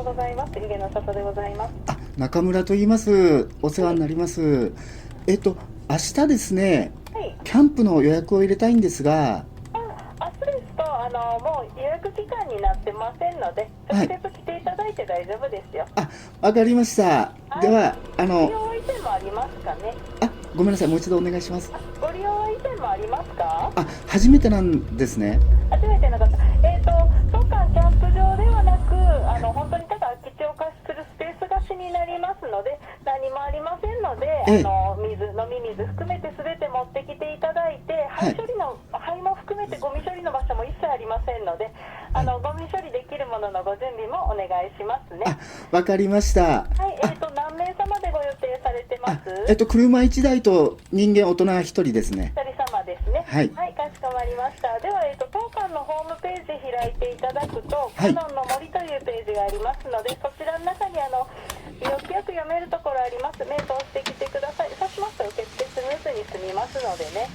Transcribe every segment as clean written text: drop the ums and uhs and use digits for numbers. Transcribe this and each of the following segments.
ございます。湯気の里でございます。中村と言います。お世話になります。明日ですね、はい。キャンプの予約を入れたいんですが、明日ですと、もう予約期間になってませんので、はい直接来ていただいて大丈夫ですよ。わかりました。はいでは、ご利用以前もありますかね。ごめんなさい、もう一度お願いします。ご利用以前もありますか。初めてなんですね。初めての方。当館キャンプ場ではなく、本当にただ空き地を貸しするスペース貸しになりますので、何もありませんので、ええ飲み水含めて全て持ってきていただいて、はい灰も含めてゴミ処理の場所も一切ありませんので、ゴミ処理できるもののご準備もお願いしますね。わかりました。はい、何名様でご予定されてます？車1台と人間大人1人ですね。お一人様ですね。はいかしこまりました。では、当館のホームページ開いていただくと、はいカノンの森というページがありますので、そちらの中によくよく読めるところあります。目通してきてください。そうしますと受付スムーズに済みますのでね。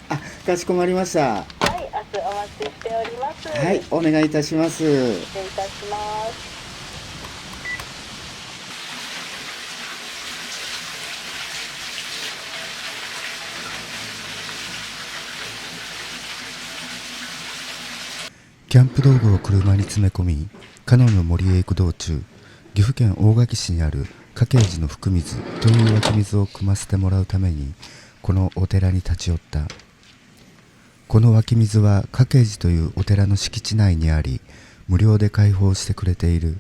かしこまりました。はい、明日お待ちしております。はい、お願いいたします。失礼いたします。キャンプ道具を車に詰め込み、カノンの森へ行く道中、岐阜県大垣市にある嘉慶寺の福水という湧き水を汲ませてもらうために、このお寺に立ち寄った。この湧き水は嘉慶寺というお寺の敷地内にあり、無料で開放してくれている。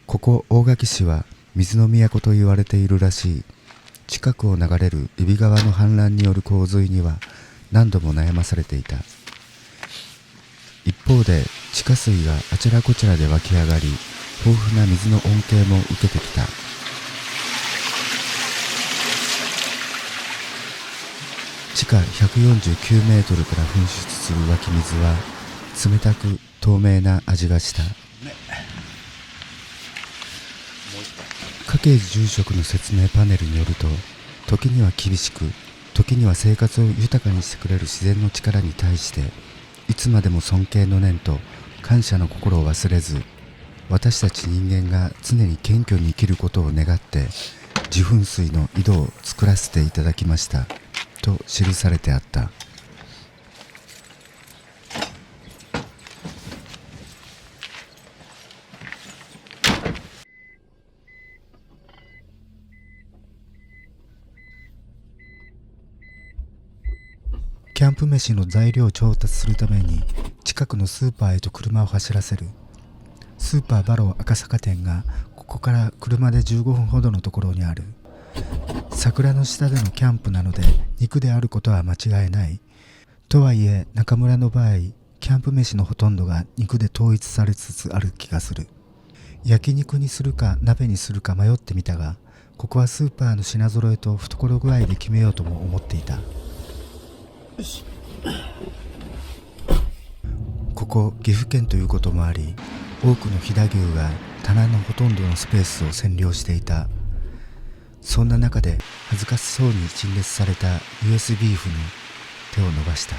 ここ大垣市は水の都と言われているらしい。近くを流れる揖斐川の氾濫による洪水には何度も悩まされていた。一方で地下水があちらこちらで湧き上がり、豊富な水の恩恵も受けてきた。地下149メートルから噴出する湧き水は冷たく透明な味がした。嘉慶寺住職の説明パネルによると、時には厳しく、時には生活を豊かにしてくれる自然の力に対して、いつまでも尊敬の念と感謝の心を忘れず、私たち人間が常に謙虚に生きることを願って自噴水の井戸を作らせていただきましたと記されてあった。キャンプ飯の材料を調達するために近くのスーパーへと車を走らせる。スーパーバロー赤坂店がここから車で15分ほどのところにある。桜の下でのキャンプなので肉であることは間違いない。とはいえ中村の場合、キャンプ飯のほとんどが肉で統一されつつある気がする。焼肉にするか鍋にするか迷ってみたが、ここはスーパーの品揃えと懐具合で決めようとも思っていた。ここ岐阜県ということもあり、多くの飛騨牛が棚のほとんどのスペースを占領していた。そんな中で恥ずかしそうに陳列された US ビーフに手を伸ばした。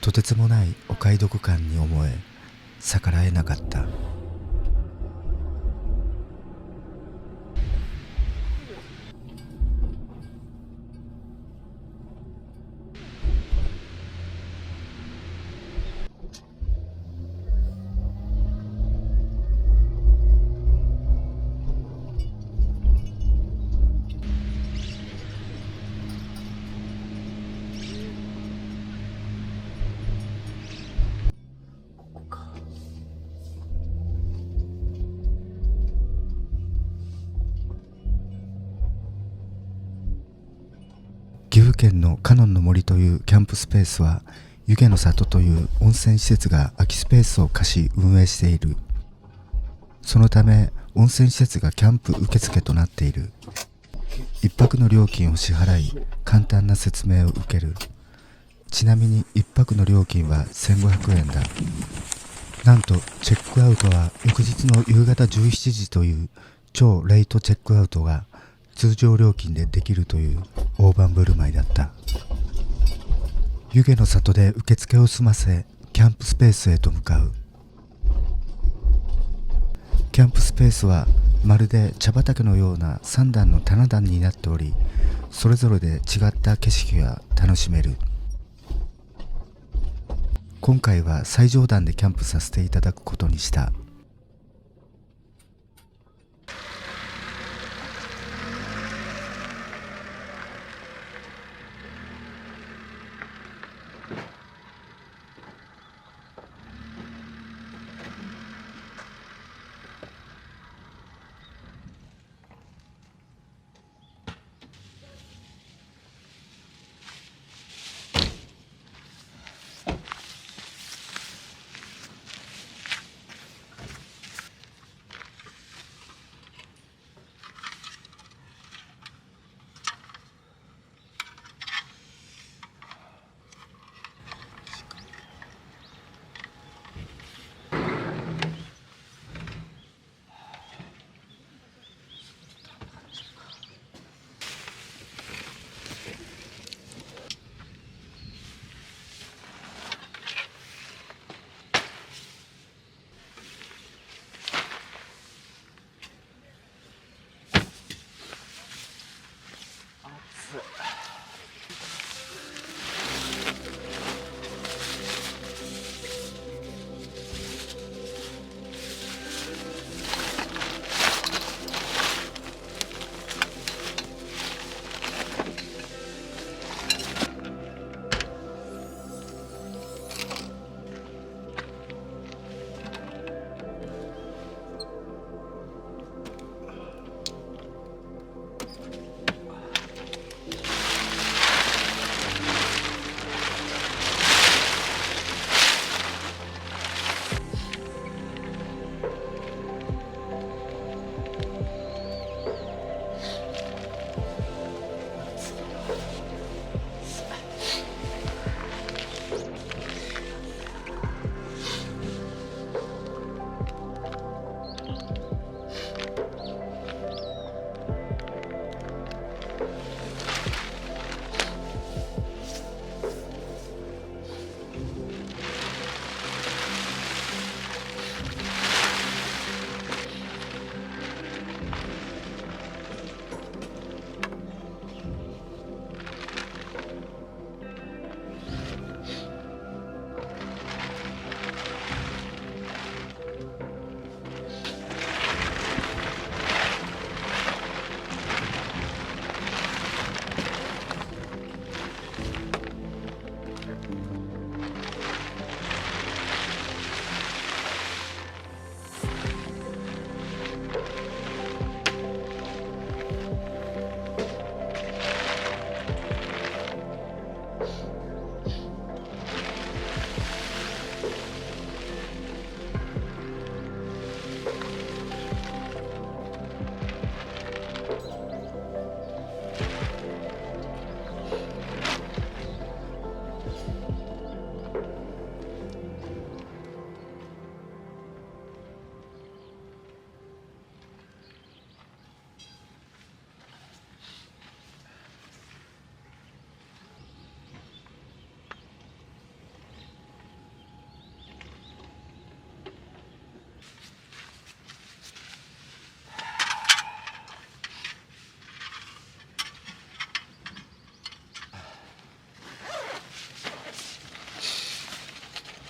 とてつもないお買い得感に思え逆らえなかった。岐阜県のカノンの森というキャンプスペースは、湯気の里という温泉施設が空きスペースを貸し運営している。そのため温泉施設がキャンプ受付となっている。一泊の料金を支払い、簡単な説明を受ける。ちなみに一泊の料金は1500円だ。なんとチェックアウトは翌日の夕方17時という超レイトチェックアウトが通常料金でできるという大盤振る舞いだった。湯気の里で受付を済ませ、キャンプスペースへと向かう。キャンプスペースはまるで茶畑のような3段の棚段になっており、それぞれで違った景色が楽しめる。今回は最上段でキャンプさせていただくことにした。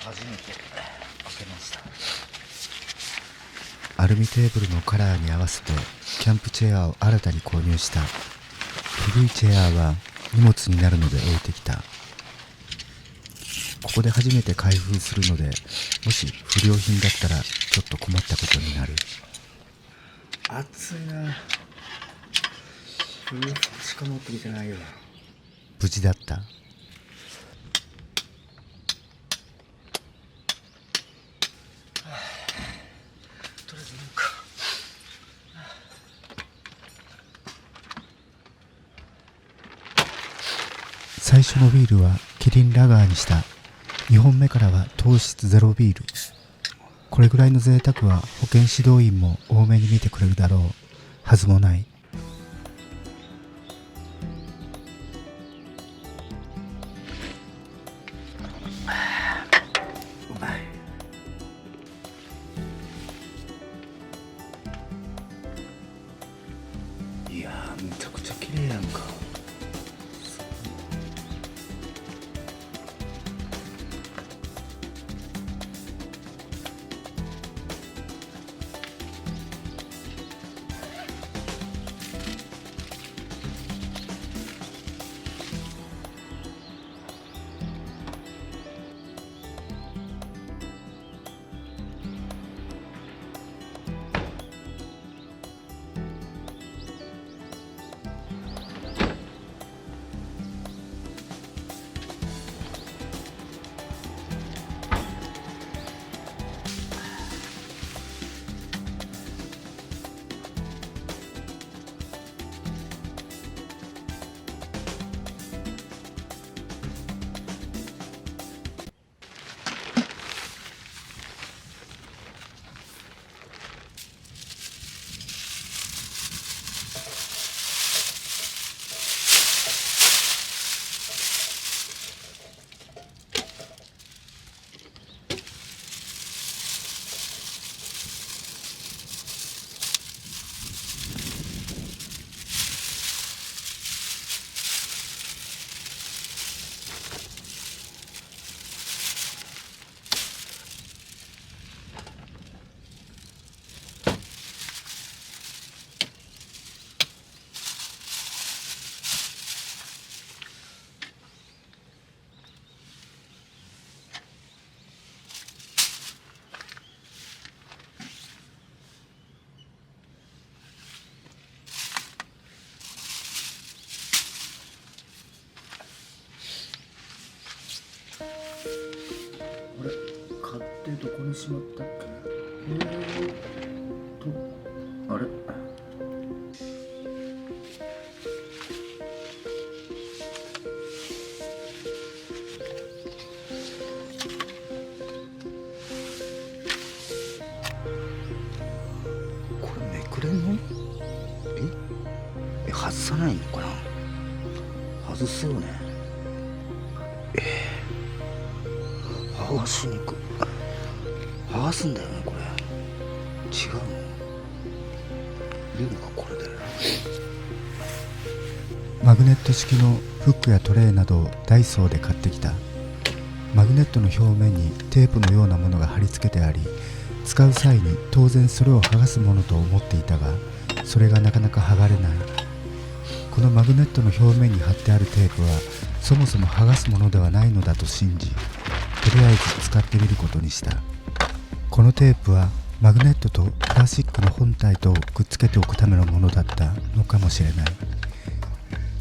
初めて開けました。アルミテーブルのカラーに合わせてキャンプチェアを新たに購入した。古いチェアは荷物になるので置いてきた。ここで初めて開封するので、もし不良品だったらちょっと困ったことになる。暑いな。冬服しか持ってきてないよ。無事だった。とりあえず飲むか。最初のビールはキリンラガーにした。2本目からは糖質ゼロビール。これぐらいの贅沢は保健指導員も多めに見てくれるだろうはずもない。うまい。めちゃくちゃ綺麗やんか。あれ、買ってどこにしまったっけ。あれ、これめくれんの？外さないのかな。外すよね。剥がしにくい。剥がすんだよね、これ。違うの。いいのか、これで。マグネット式のフックやトレイなどをダイソーで買ってきた。マグネットの表面にテープのようなものが貼り付けてあり、使う際に当然それを剥がすものと思っていたが、それがなかなか剥がれない。このマグネットの表面に貼ってあるテープはそもそも剥がすものではないのだと信じ、とりあえず使ってみることにした。このテープはマグネットとプラスチックの本体とくっつけておくためのものだったのかもしれない。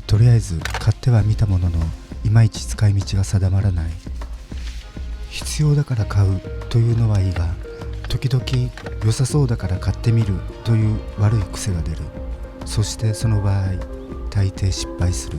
とりあえず買ってはみたものの、いまいち使い道が定まらない。必要だから買うというのはいいが、時々良さそうだから買ってみるという悪い癖が出る。そしてその場合、大抵失敗する。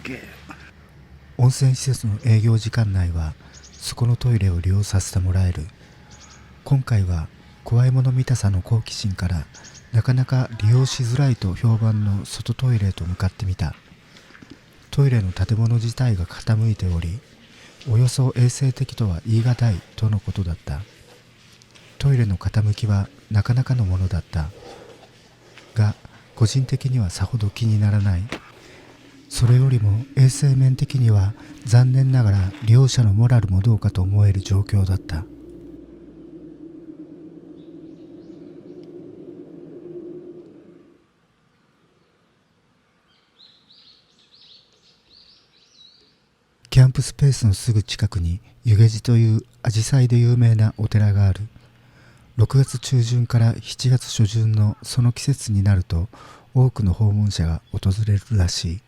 げえ。温泉施設の営業時間内はそこのトイレを利用させてもらえる。今回は怖いもの見たさの好奇心からなかなか利用しづらいと評判の外トイレへと向かってみた。トイレの建物自体が傾いており、およそ衛生的とは言い難いとのことだった。トイレの傾きはなかなかのものだったが、個人的にはさほど気にならない。それよりも衛生面的には残念ながら利用者のモラルもどうかと思える状況だった。キャンプスペースのすぐ近くに湯気寺というアジサイで有名なお寺がある。6月中旬から7月初旬のその季節になると多くの訪問者が訪れるらしい。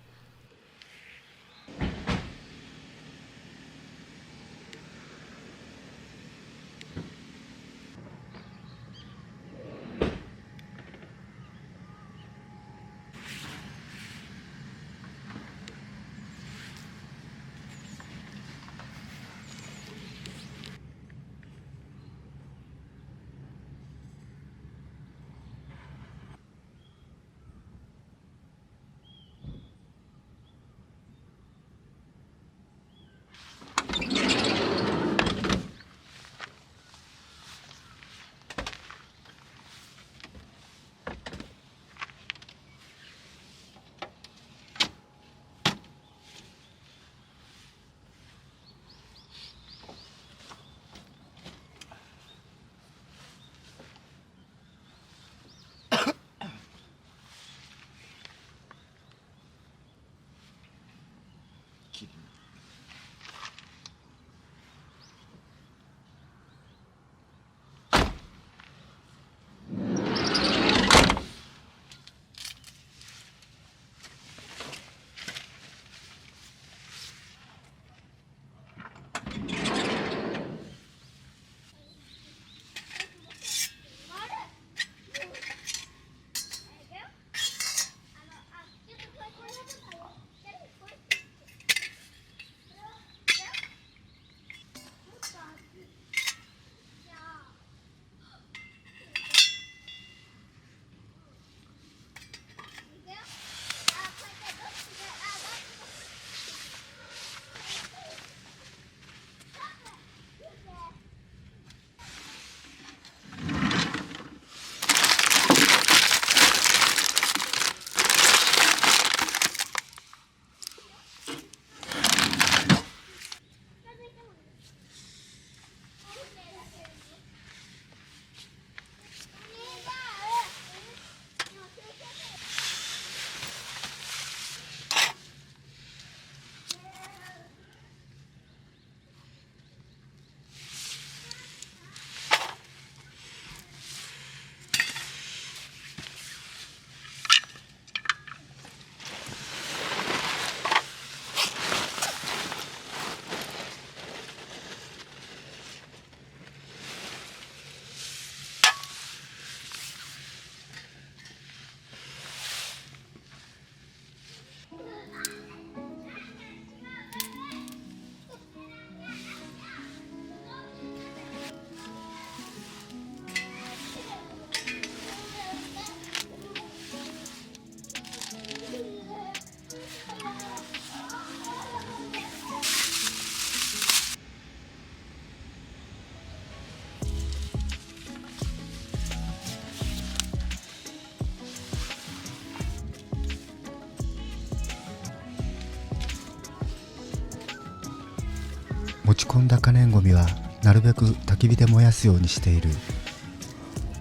持ち込んだ可燃ごみはなるべく焚き火で燃やすようにしている。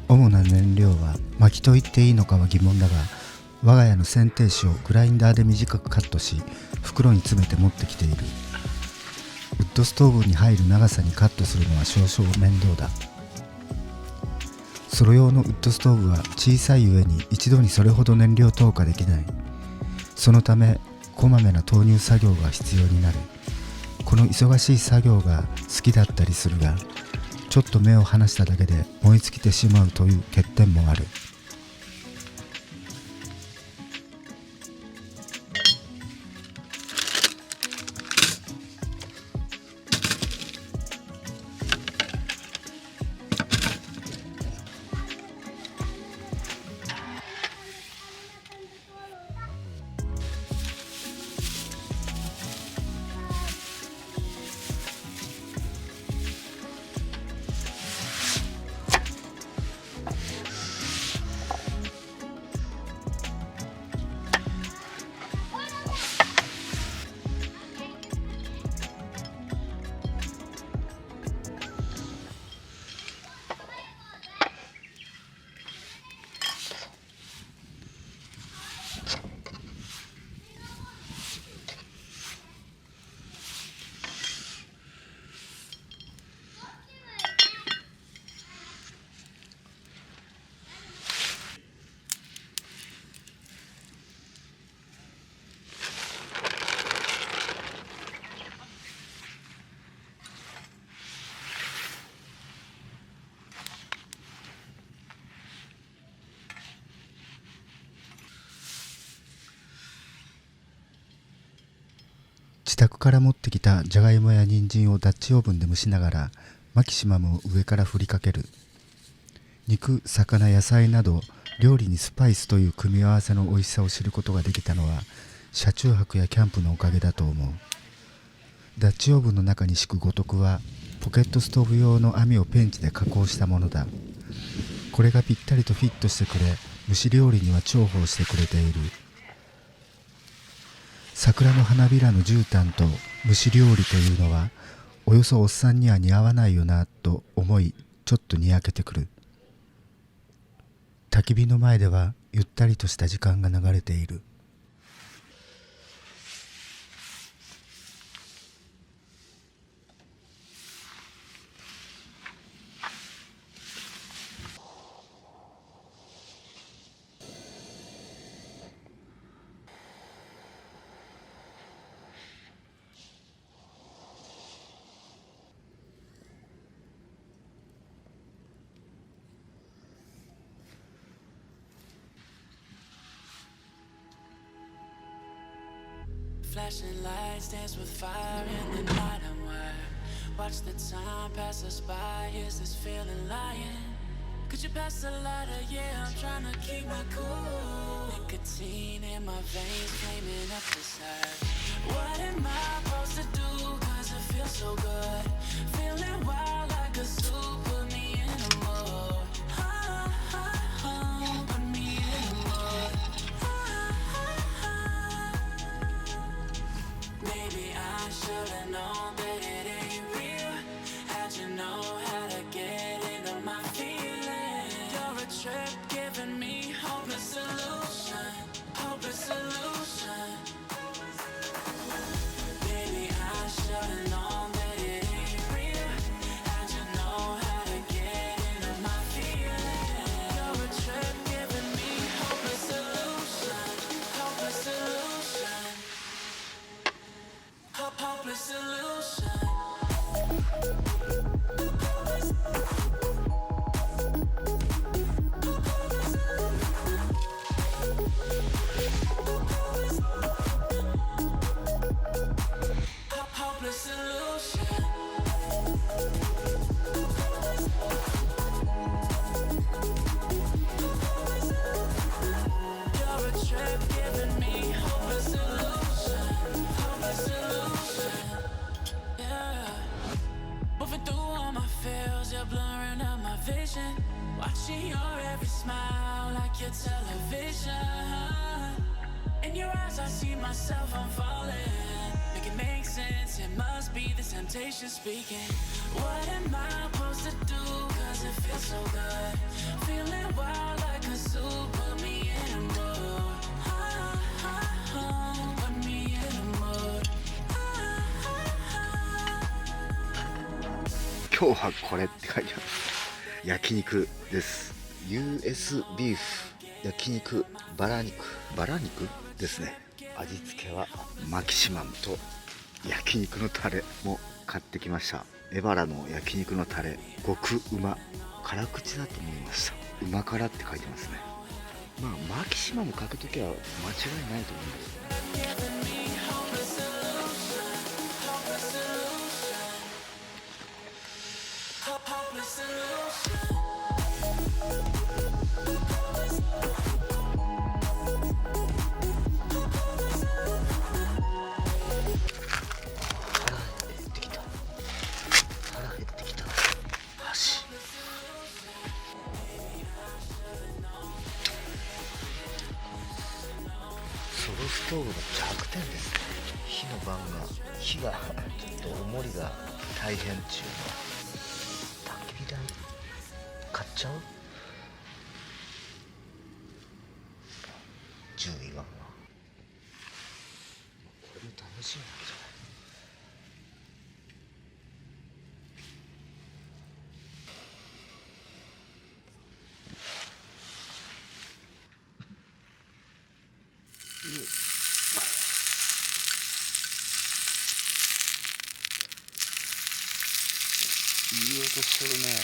主な燃料は薪と言っていいのかは疑問だが、我が家の剪定紙をグラインダーで短くカットし袋に詰めて持ってきている。ウッドストーブに入る長さにカットするのは少々面倒だ。ソロ用のウッドストーブは小さい上に一度にそれほど燃料投下できない。そのためこまめな投入作業が必要になる。この忙しい作業が好きだったりするが、ちょっと目を離しただけで燃え尽きてしまうという欠点もある。自宅から持ってきたじゃがいもや人参をダッチオーブンで蒸しながらマキシマムを上から振りかける。肉、魚、野菜など料理にスパイスという組み合わせの美味しさを知ることができたのは車中泊やキャンプのおかげだと思う。ダッチオーブンの中に敷く五徳はポケットストーブ用の網をペンチで加工したものだ。これがぴったりとフィットしてくれ、蒸し料理には重宝してくれている。桜の花びらの絨毯と蒸し料理というのはおよそおっさんには似合わないよなと思い、ちょっとにやけてくる。焚き火の前ではゆったりとした時間が流れている。Flashing lights dance with fire in the night. I'm wired. Watch the time pass us by. Is this feeling lying? Could you pass the lighter? Yeah, I'm trying to keep my cool. Nicotine in my veins, flaming up inside. What am I supposed to do? Cause it feels so good. Feeling wild like a zoo. Put me in a mood. Put me in a mood. Maybe I should've known that it ain't real. How'd you know how to get into my feelings? You're a trip giving me hopeless solution. Hopeless solution. Maybe I should've known that it ain't real. How'd you know how to get into my feelings? You're a trip giving me hopeless solution. Hopeless solution. Hopeless solution. Hopeless solution. You're a trip giving me hopeless solution. Hopeless solution. Yeah. Moving through all my feels, you're blurring up my vision. Watching your every smile like your television. In your eyes I see myself, I'm falling. Make it make sense, it must be the temptation speaking. What am I supposed to do? Cause it feels so good. Feeling wild like a zoo. Put me in a mood. Put me in a mood. 今日はこれって書いてある。焼肉です。 US ビーフ焼肉バラ肉ですね。味付けはマキシマムと焼肉のタレも買ってきました。エバラの焼肉のタレ極うま、辛口だと思いました。うま辛って書いてますね。まあマキシマム書くときは間違いないと思うんですよ。ソロストーブの弱点ですね。火の番がちょっと重りが大変中の焚き火台買っちゃう10位はこれも楽しみなんじゃない。いい音してるね。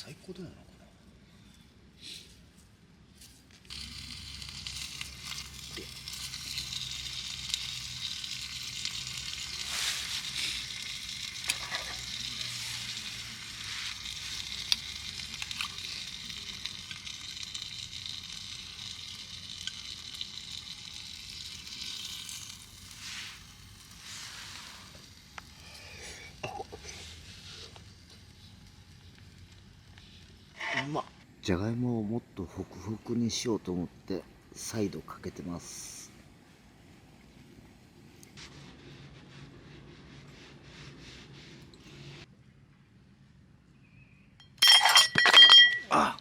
最高だよなこれ。でうまっ。じゃがいもをもっとホクホクにしようと思って再度かけてます。あ、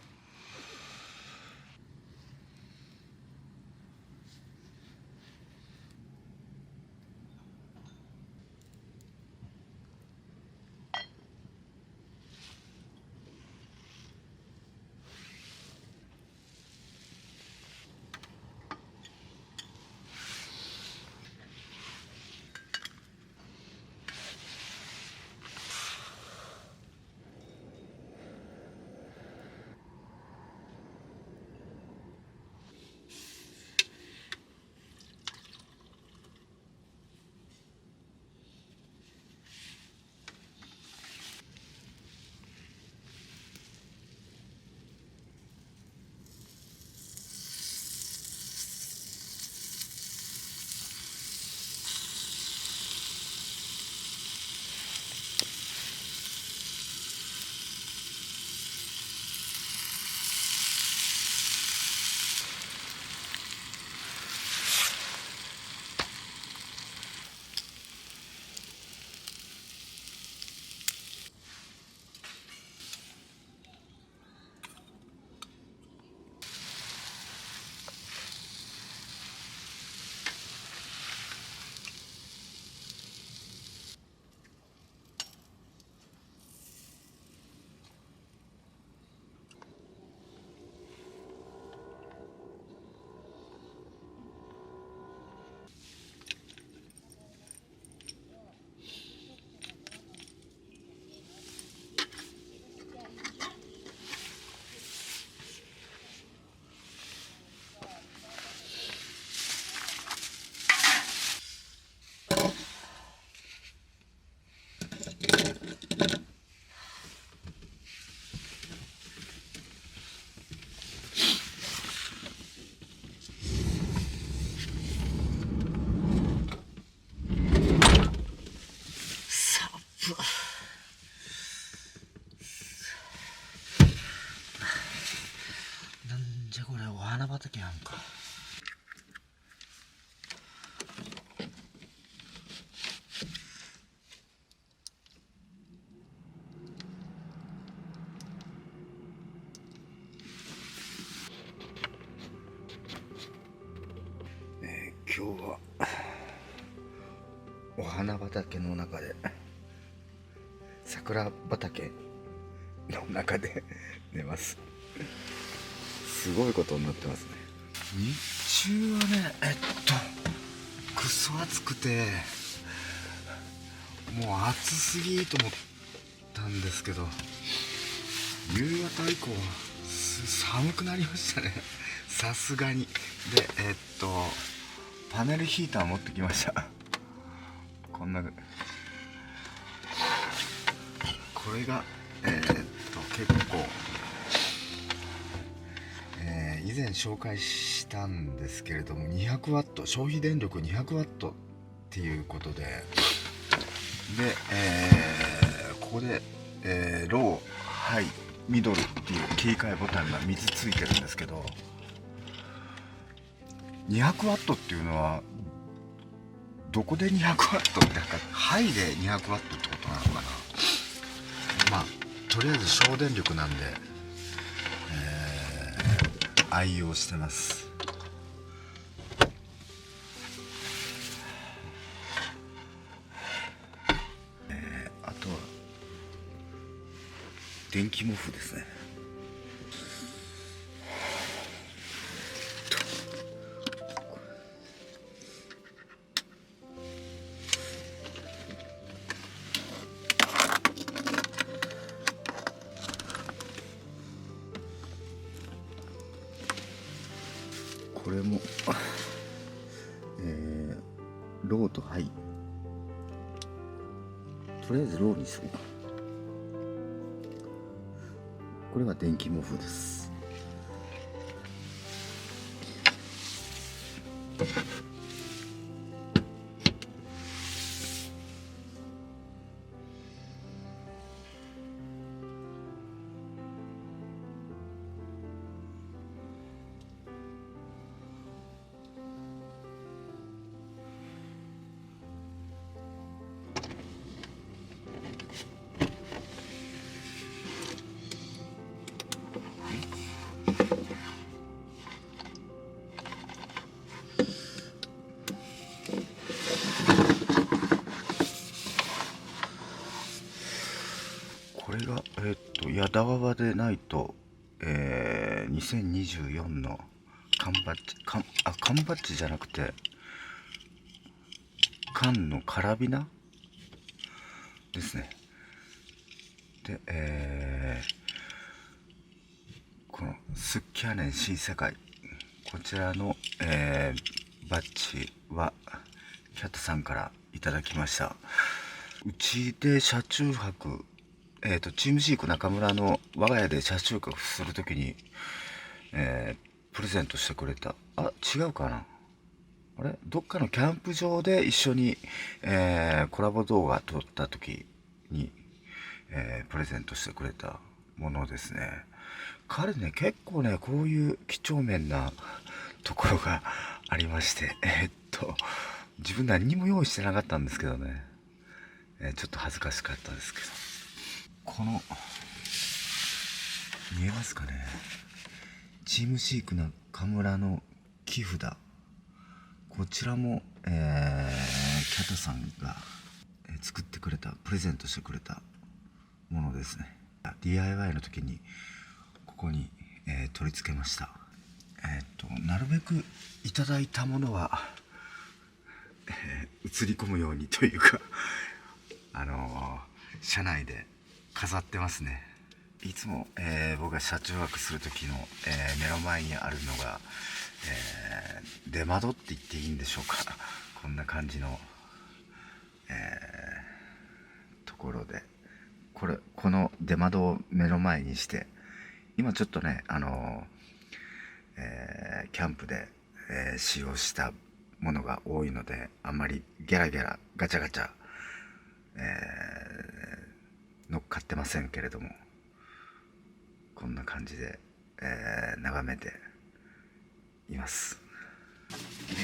なんじゃこれ、お花畑やんか。今日はお花畑の中で、桜畑の中で寝ます。すごいことになってますね。日中はね、くそ暑くて、もう暑すぎと思ったんですけど、夕方以降は寒くなりましたね。さすがに。で、パネルヒーター持ってきました。こんな、これが結構、以前紹介したんですけれども、200ワット、消費電力200ワットっていうことで、で、ここで、ロー、ハイ、ミドルっていう切り替えボタンが3つついてるんですけど、200ワットっていうのはどこで200ワットって、なんかハイで200ワットってことなのかな。まあとりあえず省電力なんで、愛用してます。あとは電気毛布ですね。これもローとハイ、とりあえずローにしようか。これは電気毛布です。これが矢田川でないと、2024の缶バッジ、缶バッジじゃなくて缶のカラビナですね。で、このスッキャネン新世界、こちらの、バッジはキャットさんからいただきました。うちで車中泊、チームシーク中村の我が家で車中泊するときに、プレゼントしてくれた、違うかな、あれどっかのキャンプ場で一緒に、コラボ動画撮った時に、プレゼントしてくれたものですね。彼ね、結構ね、こういう几帳面なところがありまして、自分何にも用意してなかったんですけどね、ちょっと恥ずかしかったですけど、この見えますかね、チームシーク中村の木札、こちらも、キャトさんが作ってくれた、プレゼントしてくれたものですね。 DIY の時にここに、取り付けました。なるべくいただいたものは、映り込むようにというか車内で飾ってますね。いつも、僕が車中泊する時の、目の前にあるのが、出窓って言っていいんでしょうか、こんな感じの、ところで、この出窓を目の前にして、今ちょっとねキャンプで、使用したものが多いので、あんまりギャラギャラガチャガチャ、乗っかってませんけれども、こんな感じで、眺めています。一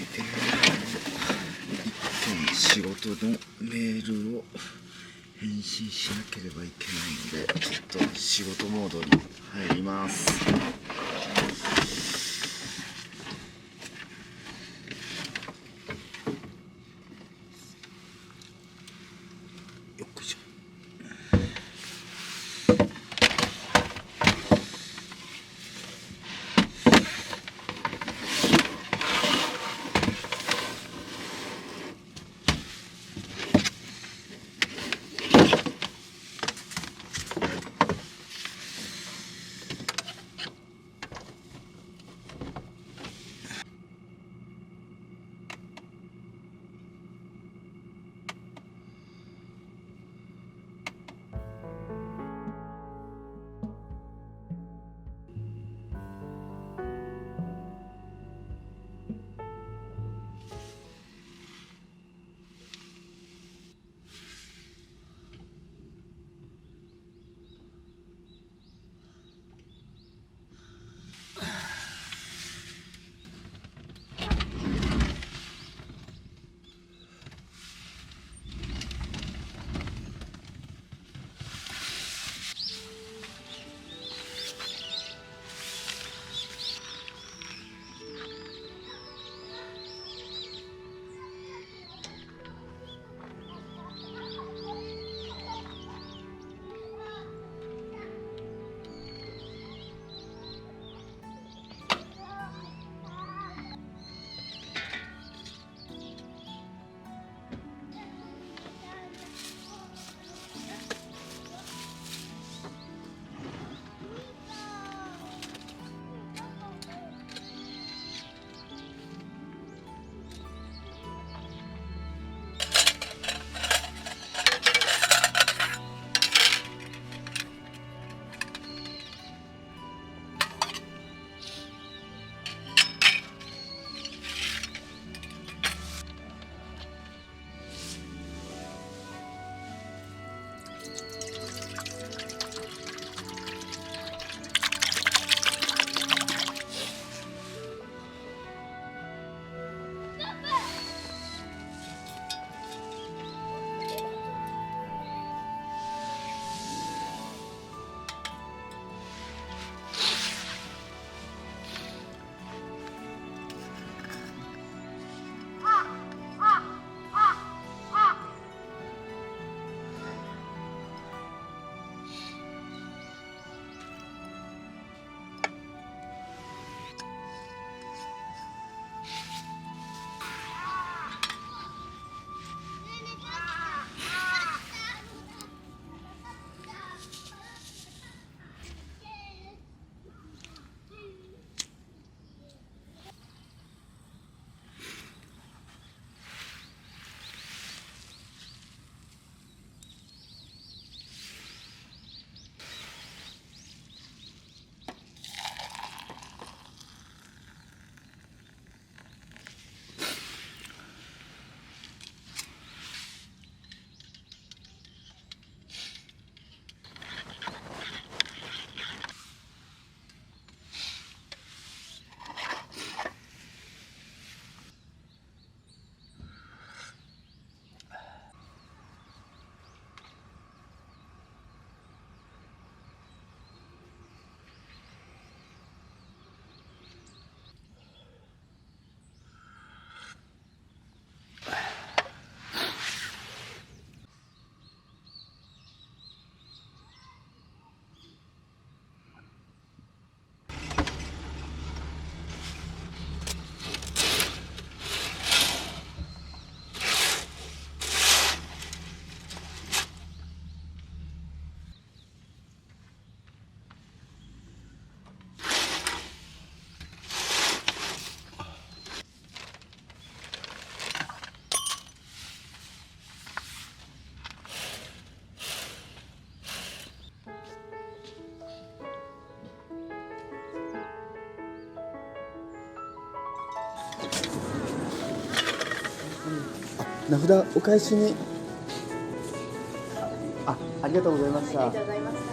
件仕事のメールを返信しなければいけないので、ちょっと仕事モードに入ります。よっこいしょ。名札お返しに。ありがとうございました。ありがとうございました。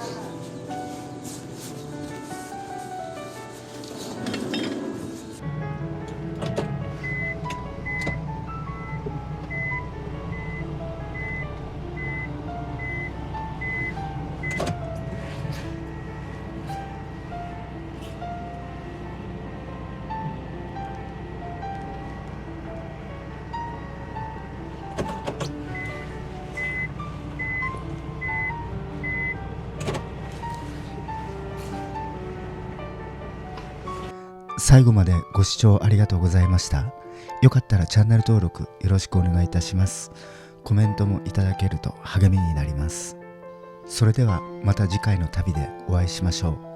最後までご視聴ありがとうございました。よかったらチャンネル登録よろしくお願いいたします。コメントもいただけると励みになります。それではまた次回の旅でお会いしましょう。